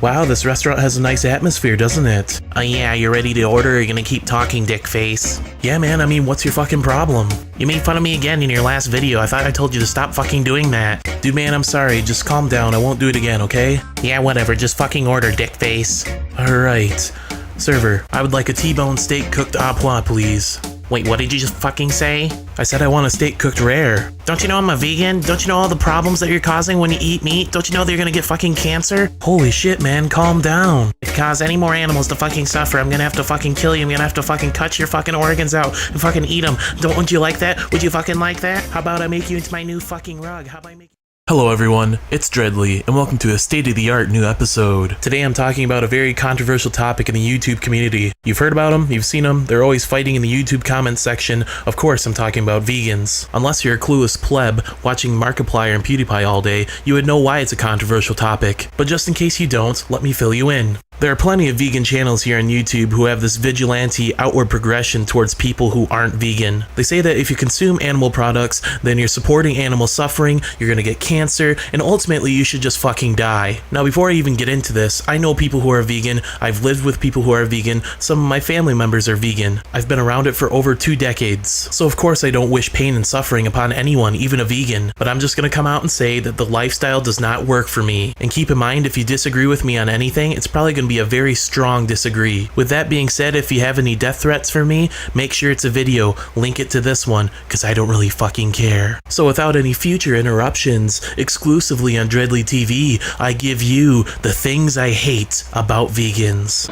Wow, this restaurant has a nice atmosphere, doesn't it? Oh yeah, you ready to order or are you gonna keep talking, dick face? Yeah man, I mean, what's your fucking problem? You made fun of me again in your last video. I thought I told you to stop fucking doing that. Dude man, I'm sorry, just calm down, I won't do it again, okay? Yeah, whatever, just fucking order, dick face. Alright. Server, I would like a T-bone steak cooked au pois, please. Wait, what did you just fucking say? I said I want a steak cooked rare. Don't you know I'm a vegan? Don't you know all the problems that you're causing when you eat meat? Don't you know that you're gonna get fucking cancer? Holy shit, man, calm down. If you cause any more animals to fucking suffer, I'm gonna have to fucking kill you. I'm gonna have to fucking cut your fucking organs out and fucking eat them. Don't you like that? Would you fucking like that? How about I make you into my new fucking rug? How about I make you... Hello everyone, it's Dreadly, and welcome to a state-of-the-art new episode. Today I'm talking about a very controversial topic in the YouTube community. You've heard about them, you've seen them, they're always fighting in the YouTube comments section. Of course I'm talking about vegans. Unless you're a clueless pleb watching Markiplier and PewDiePie all day, you would know why it's a controversial topic. But just in case you don't, let me fill you in. There are plenty of vegan channels here on YouTube who have this vigilante outward progression towards people who aren't vegan. They say that if you consume animal products, then you're supporting animal suffering, you're gonna get cancer, and ultimately you should just fucking die. Now before I even get into this, I know people who are vegan, I've lived with people who are vegan, some of my family members are vegan. I've been around it for over 2 decades. So of course I don't wish pain and suffering upon anyone, even a vegan, but I'm just gonna come out and say that the lifestyle does not work for me. And keep in mind, if you disagree with me on anything, it's probably gonna be a very strong disagree. With that being said, if you have any death threats for me, make sure it's a video, link it to this one, cause I don't really fucking care. So without any future interruptions, exclusively on Dreadly TV, I give you the things I hate about vegans.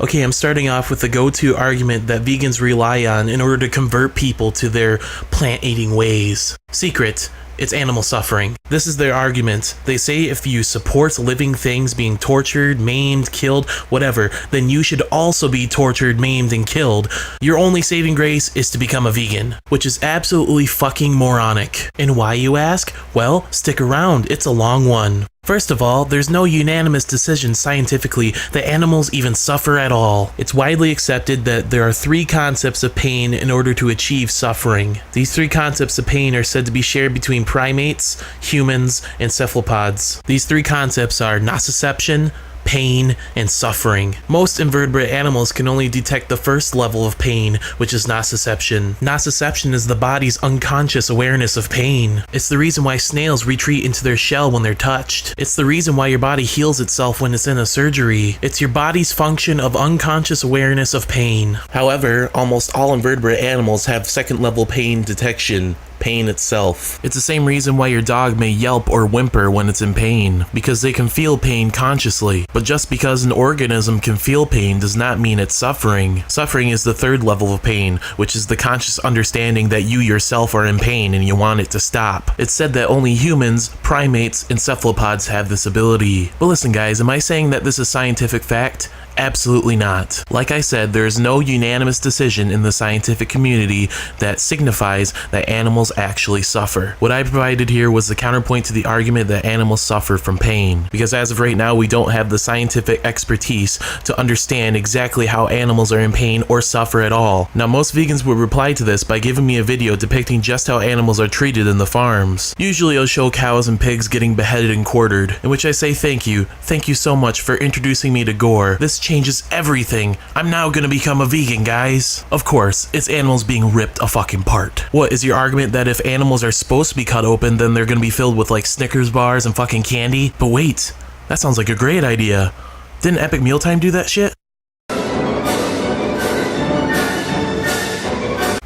Okay, I'm starting off with the go-to argument that vegans rely on in order to convert people to their plant-eating ways. Secret. It's animal suffering. This is their argument. They say if you support living things being tortured, maimed, killed, whatever, then you should also be tortured, maimed, and killed. Your only saving grace is to become a vegan, which is absolutely fucking moronic. And why, you ask? Well, stick around, it's a long one. First of all, there's no unanimous decision scientifically that animals even suffer at all. It's widely accepted that there are 3 concepts of pain in order to achieve suffering. These 3 concepts of pain are said to be shared between primates, humans, and cephalopods. These 3 concepts are nociception, pain, and suffering. Most invertebrate animals can only detect the first level of pain, which is nociception. Nociception is the body's unconscious awareness of pain. It's the reason why snails retreat into their shell when they're touched. It's the reason why your body heals itself when it's in a surgery. It's your body's function of unconscious awareness of pain. However, almost all invertebrate animals have second level pain detection. Pain itself. It's the same reason why your dog may yelp or whimper when it's in pain, because they can feel pain consciously. But just because an organism can feel pain does not mean it's suffering. Suffering is the 3rd level of pain, which is the conscious understanding that you yourself are in pain and you want it to stop. It's said that only humans, primates, and cephalopods have this ability. But listen guys, am I saying that this is scientific fact? Absolutely not. Like I said, there is no unanimous decision in the scientific community that signifies that animals actually suffer. What I provided here was the counterpoint to the argument that animals suffer from pain, because as of right now we don't have the scientific expertise to understand exactly how animals are in pain or suffer at all. Now most vegans would reply to this by giving me a video depicting just how animals are treated in the farms. Usually I'll show cows and pigs getting beheaded and quartered, in which I say thank you so much for introducing me to gore. This changes everything. I'm now gonna become a vegan, guys. Of course, it's animals being ripped a fucking part. What, is your argument that if animals are supposed to be cut open, then they're gonna be filled with like Snickers bars and fucking candy? But wait, that sounds like a great idea. Didn't Epic Mealtime do that shit?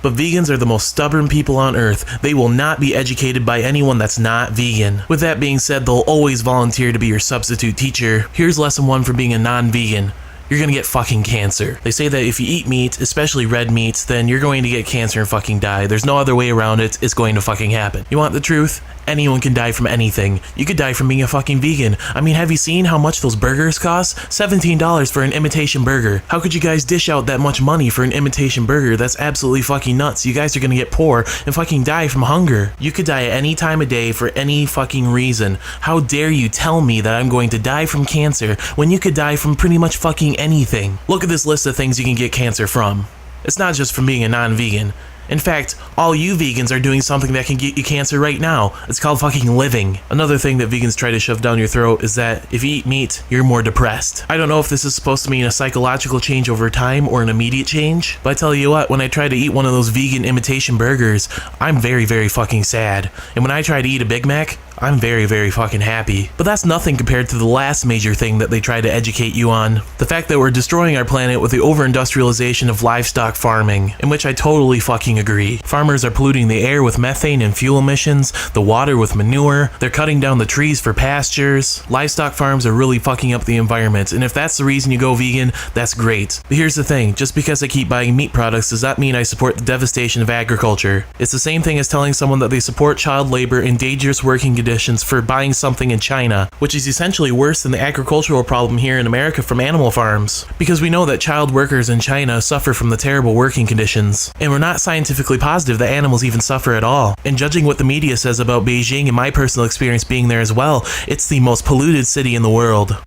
But vegans are the most stubborn people on earth. They will not be educated by anyone that's not vegan. With that being said, they'll always volunteer to be your substitute teacher. Here's lesson 1 for being a non-vegan. You're gonna get fucking cancer. They say that if you eat meat, especially red meats, then you're going to get cancer and fucking die. There's no other way around it. It's going to fucking happen. You want the truth? Anyone can die from anything. You could die from being a fucking vegan. I mean, have you seen how much those burgers cost? $17 for an imitation burger. How could you guys dish out that much money for an imitation burger? That's absolutely fucking nuts. You guys are gonna get poor and fucking die from hunger. You could die at any time of day for any fucking reason. How dare you tell me that I'm going to die from cancer when you could die from pretty much fucking anything? Look at this list of things you can get cancer from. It's not just from being a non-vegan. In fact, all you vegans are doing something that can get you cancer right now. It's called fucking living. Another thing that vegans try to shove down your throat is that if you eat meat, you're more depressed. I don't know if this is supposed to mean a psychological change over time or an immediate change, but I tell you what, when I try to eat one of those vegan imitation burgers, I'm very, very fucking sad. And when I try to eat a Big Mac, I'm very, very fucking happy. But that's nothing compared to the last major thing that they try to educate you on. The fact that we're destroying our planet with the over-industrialization of livestock farming, in which I totally fucking agree. Farmers are polluting the air with methane and fuel emissions, the water with manure, they're cutting down the trees for pastures. Livestock farms are really fucking up the environment, and if that's the reason you go vegan, that's great. But here's the thing, just because I keep buying meat products does not mean I support the devastation of agriculture. It's the same thing as telling someone that they support child labor and dangerous working conditions for buying something in China, which is essentially worse than the agricultural problem here in America from animal farms. Because we know that child workers in China suffer from the terrible working conditions, and we're not scientifically positive that animals even suffer at all. And judging what the media says about Beijing and my personal experience being there as well, it's the most polluted city in the world.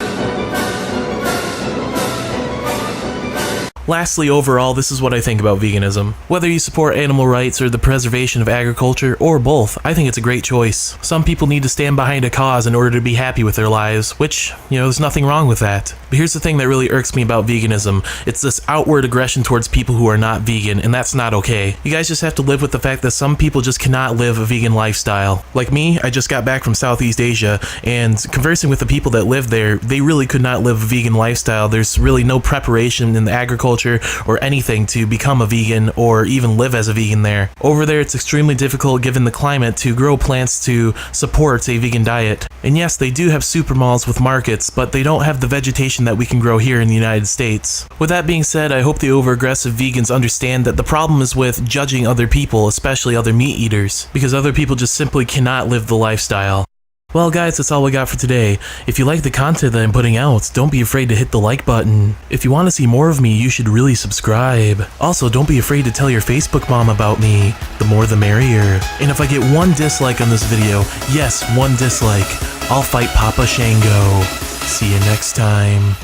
Lastly, overall, this is what I think about veganism. Whether you support animal rights or the preservation of agriculture, or both, I think it's a great choice. Some people need to stand behind a cause in order to be happy with their lives, which, there's nothing wrong with that. But here's the thing that really irks me about veganism. It's this outward aggression towards people who are not vegan, and that's not okay. You guys just have to live with the fact that some people just cannot live a vegan lifestyle. Like me, I just got back from Southeast Asia, and conversing with the people that live there, they really could not live a vegan lifestyle. There's really no preparation in the agriculture or anything to become a vegan or even live as a vegan there. Over there, it's extremely difficult given the climate to grow plants to support a vegan diet. And yes, they do have super malls with markets, but they don't have the vegetation that we can grow here in the United States. With that being said, I hope the over-aggressive vegans understand that the problem is with judging other people, especially other meat eaters, because other people just simply cannot live the lifestyle. Well guys, that's all we got for today. If you like the content that I'm putting out, don't be afraid to hit the like button. If you want to see more of me, you should really subscribe. Also, don't be afraid to tell your Facebook mom about me. The more the merrier. And if I get one dislike on this video, yes, one dislike, I'll fight Papa Shango. See you next time.